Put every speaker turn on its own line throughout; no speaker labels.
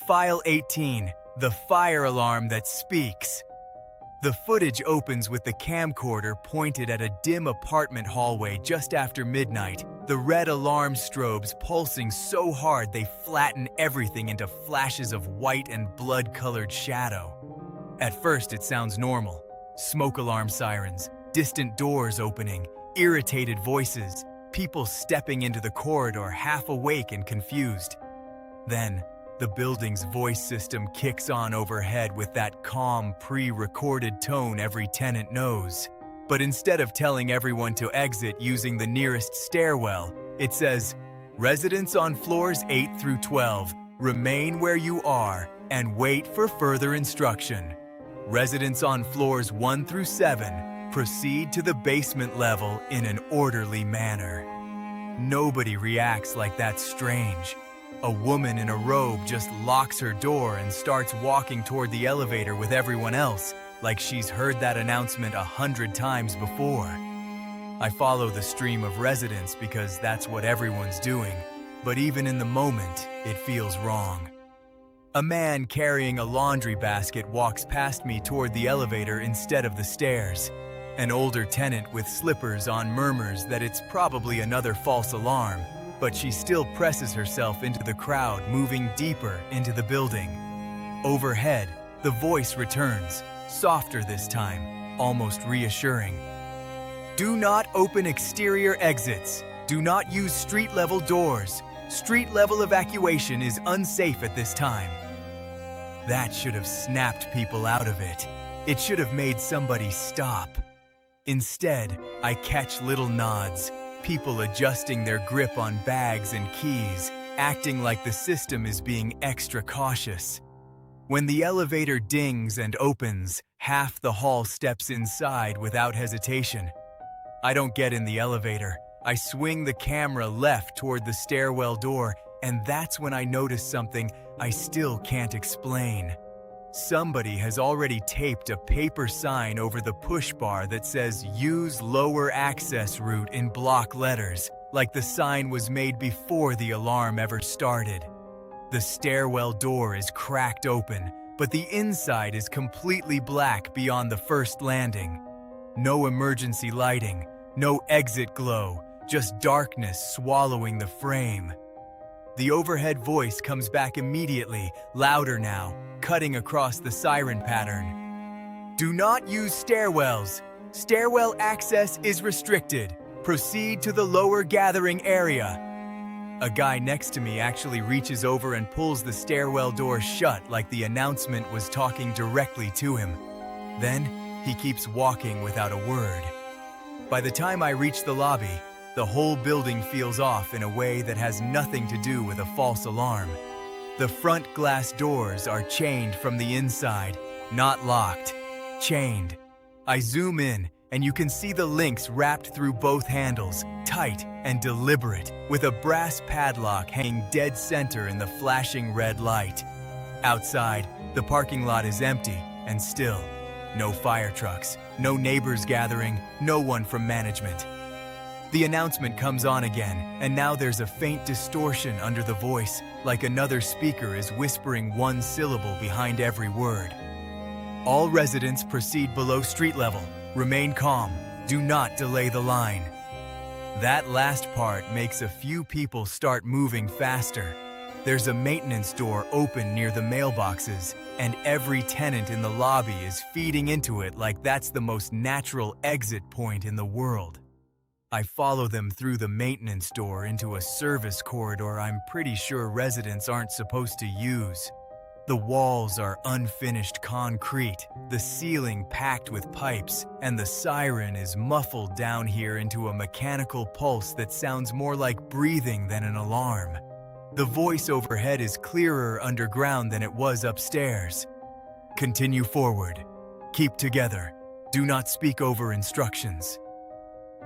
File 18, the fire alarm that speaks. The footage opens with the camcorder pointed at a dim apartment hallway just after midnight, the red alarm strobes pulsing so hard they flatten everything into flashes of white and blood-colored shadow. At first it sounds normal. Smoke alarm sirens, distant doors opening, irritated voices, people stepping into the corridor half awake and confused. Then, the building's voice system kicks on overhead with that calm, pre-recorded tone every tenant knows. But instead of telling everyone to exit using the nearest stairwell, it says, "Residents on floors 8 through 12, remain where you are and wait for further instruction. Residents on floors 1 through 7, proceed to the basement level in an orderly manner." Nobody reacts like that's strange. A woman in a robe just locks her door and starts walking toward the elevator with everyone else, like she's heard that announcement 100 times before. I follow the stream of residents because that's what everyone's doing, but even in the moment, it feels wrong. A man carrying a laundry basket walks past me toward the elevator instead of the stairs. An older tenant with slippers on murmurs that it's probably another false alarm, but she still presses herself into the crowd, moving deeper into the building. Overhead, the voice returns, softer this time, almost reassuring. "Do not open exterior exits. Do not use street-level doors. Street-level evacuation is unsafe at this time." That should have snapped people out of it. It should have made somebody stop. Instead, I catch little nods, people adjusting their grip on bags and keys, acting like the system is being extra cautious. When the elevator dings and opens, half the hall steps inside without hesitation. I don't get in the elevator. I swing the camera left toward the stairwell door, and that's when I notice something I still can't explain. Somebody has already taped a paper sign over the push bar that says "Use lower access route" in block letters, like the sign was made before the alarm ever started. The stairwell door is cracked open, but the inside is completely black beyond the first landing. No emergency lighting, no exit glow, just darkness swallowing the frame. The overhead voice comes back immediately, louder now, cutting across the siren pattern. "Do not use stairwells. Stairwell access is restricted. Proceed to the lower gathering area." A guy next to me actually reaches over and pulls the stairwell door shut like the announcement was talking directly to him. Then, he keeps walking without a word. By the time I reach the lobby, the whole building feels off in a way that has nothing to do with a false alarm. The front glass doors are chained from the inside, not locked, chained. I zoom in, and you can see the links wrapped through both handles, tight and deliberate, with a brass padlock hanging dead center in the flashing red light. Outside, the parking lot is empty and still. No fire trucks, no neighbors gathering, no one from management. The announcement comes on again, and now there's a faint distortion under the voice, like another speaker is whispering one syllable behind every word. "All residents proceed below street level. Remain calm. Do not delay the line." That last part makes a few people start moving faster. There's a maintenance door open near the mailboxes, and every tenant in the lobby is feeding into it like that's the most natural exit point in the world. I follow them through the maintenance door into a service corridor I'm pretty sure residents aren't supposed to use. The walls are unfinished concrete, the ceiling packed with pipes, and the siren is muffled down here into a mechanical pulse that sounds more like breathing than an alarm. The voice overhead is clearer underground than it was upstairs. "Continue forward. Keep together. Do not speak over instructions."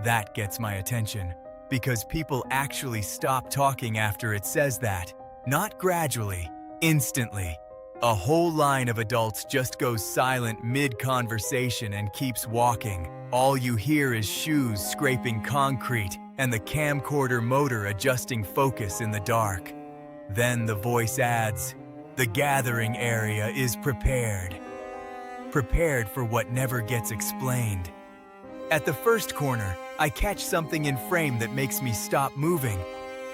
That gets my attention, because people actually stop talking after it says that. Not gradually, instantly. A whole line of adults just goes silent mid-conversation and keeps walking. All you hear is shoes scraping concrete and the camcorder motor adjusting focus in the dark. Then the voice adds, The gathering area is prepared. Prepared for what never gets explained. At the first corner, I catch something in frame that makes me stop moving.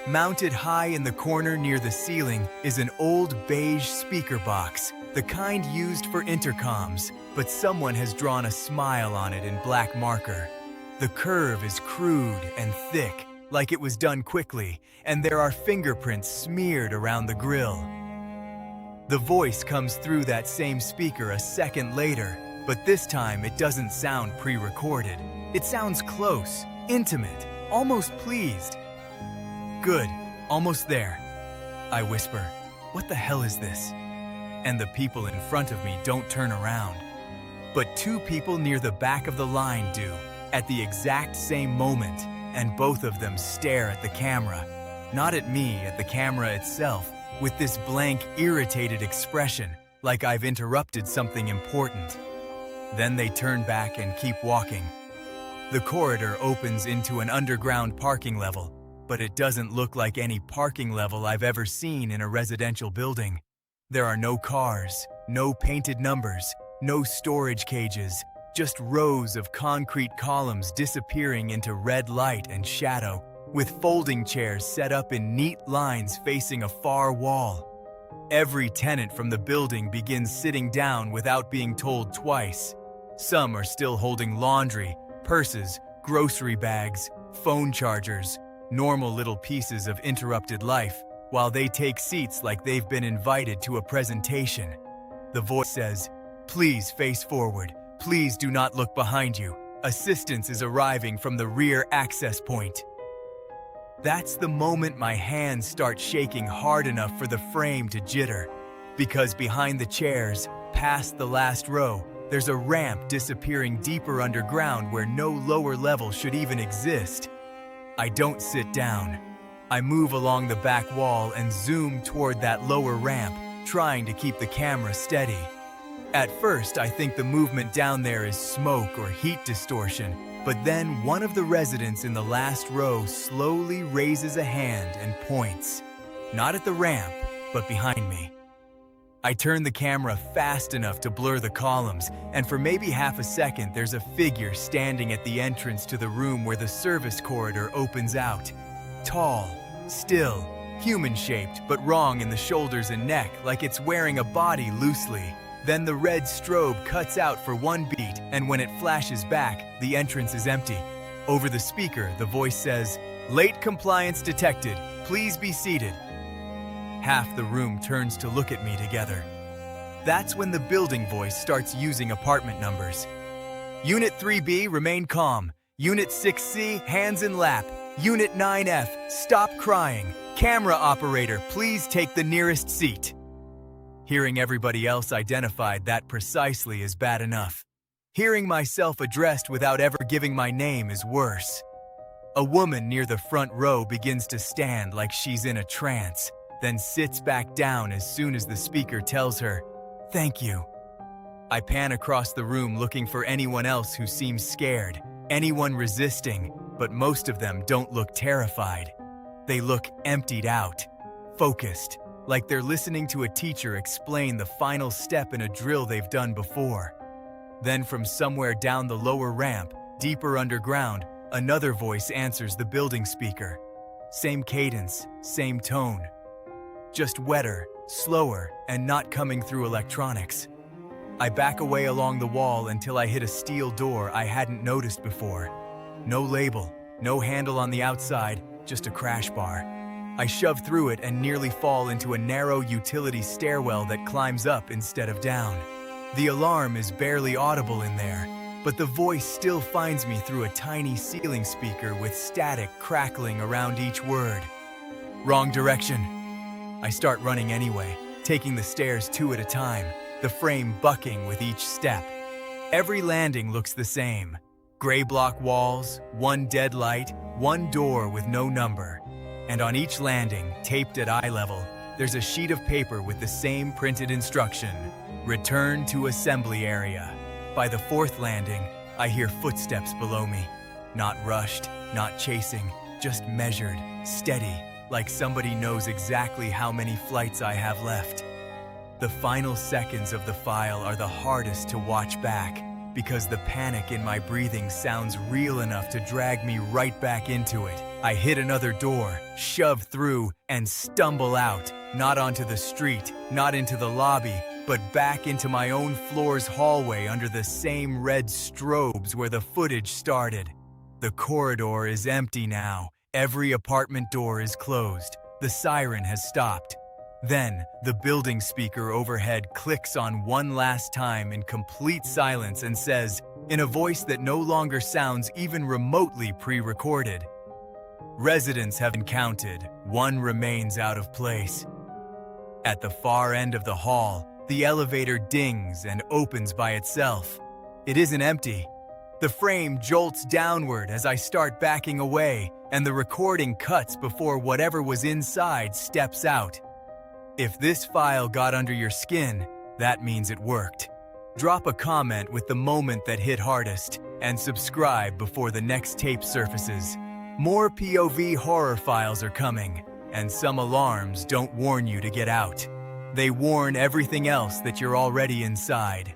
Mounted high in the corner near the ceiling is an old beige speaker box, the kind used for intercoms, but someone has drawn a smile on it in black marker. The curve is crude and thick, like it was done quickly, and there are fingerprints smeared around the grill. The voice comes through that same speaker a second later, but this time it doesn't sound pre-recorded. It sounds close, intimate, almost pleased. Good, almost there. I whisper, what the hell is this? And the people in front of me don't turn around. But two people near the back of the line do, at the exact same moment, and both of them stare at the camera. Not at me, at the camera itself, with this blank, irritated expression, like I've interrupted something important. Then they turn back and keep walking. The corridor opens into an underground parking level, but it doesn't look like any parking level I've ever seen in a residential building. There are no cars, no painted numbers, no storage cages, just rows of concrete columns disappearing into red light and shadow, with folding chairs set up in neat lines facing a far wall. Every tenant from the building begins sitting down without being told twice. Some are still holding laundry, purses, grocery bags, phone chargers, normal little pieces of interrupted life, while they take seats like they've been invited to a presentation. The voice says, "Please face forward. Please do not look behind you. Assistance is arriving from the rear access point." That's the moment my hands start shaking hard enough for the frame to jitter. Because behind the chairs, past the last row, there's a ramp disappearing deeper underground where no lower level should even exist. I don't sit down. I move along the back wall and zoom toward that lower ramp, trying to keep the camera steady. At first, I think the movement down there is smoke or heat distortion, but then one of the residents in the last row slowly raises a hand and points. Not at the ramp, but behind me. I turn the camera fast enough to blur the columns, and for maybe half a second there's a figure standing at the entrance to the room where the service corridor opens out. Tall, still, human-shaped, but wrong in the shoulders and neck, like it's wearing a body loosely. Then the red strobe cuts out for one beat, and when it flashes back, the entrance is empty. Over the speaker, the voice says, "Late compliance detected. Please be seated." Half the room turns to look at me together. That's when the building voice starts using apartment numbers. Unit 3B, remain calm. Unit 6C, hands in lap. Unit 9F, stop crying. Camera operator, please take the nearest seat. Hearing everybody else identified that precisely is bad enough. Hearing myself addressed without ever giving my name is worse. A woman near the front row begins to stand like she's in a trance, then sits back down as soon as the speaker tells her, "Thank you." I pan across the room looking for anyone else who seems scared, anyone resisting, but most of them don't look terrified. They look emptied out, focused, like they're listening to a teacher explain the final step in a drill they've done before. Then from somewhere down the lower ramp, deeper underground, another voice answers the building speaker. Same cadence, same tone. Just wetter, slower, and not coming through electronics. I back away along the wall until I hit a steel door I hadn't noticed before. No label, no handle on the outside, just a crash bar. I shove through it and nearly fall into a narrow utility stairwell that climbs up instead of down. The alarm is barely audible in there, but the voice still finds me through a tiny ceiling speaker with static crackling around each word. Wrong direction. I start running anyway, taking the stairs two at a time, the frame bucking with each step. Every landing looks the same. Gray block walls, one dead light, one door with no number. And on each landing, taped at eye level, there's a sheet of paper with the same printed instruction: return to assembly area. By the fourth landing, I hear footsteps below me. Not rushed, not chasing, just measured, steady, like somebody knows exactly how many flights I have left. The final seconds of the file are the hardest to watch back because the panic in my breathing sounds real enough to drag me right back into it. I hit another door, shove through, and stumble out, not onto the street, not into the lobby, but back into my own floor's hallway under the same red strobes where the footage started. The corridor is empty now. Every apartment door is closed. The siren has stopped. Then, the building speaker overhead clicks on one last time in complete silence and says, in a voice that no longer sounds even remotely pre-recorded, "Residents have been counted. One remains out of place." At the far end of the hall, the elevator dings and opens by itself. It isn't empty. The frame jolts downward as I start backing away, and the recording cuts before whatever was inside steps out. If this file got under your skin, that means it worked. Drop a comment with the moment that hit hardest, and subscribe before the next tape surfaces. More POV horror files are coming, and some alarms don't warn you to get out. They warn everything else that you're already inside.